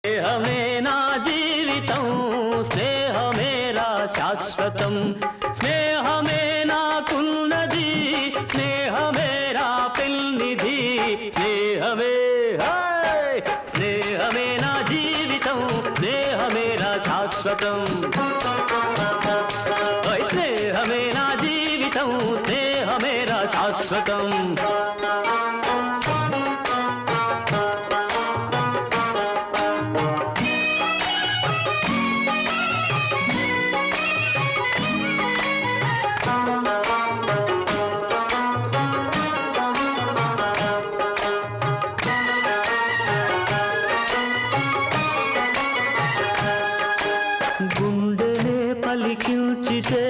స్నేహమే నా జీవితం స్నేహమేరా శాశ్వతం స్నేహమే నాకున్నది స్నేహమేరా పెన్నిధి స్నేహమే స్నేహమే నా జీవితం స్నేహమేరా శాశ్వతం స్నేహమే నా జీవితం స్నేహమేరా శాశ్వతం గుండెనే పలికించితే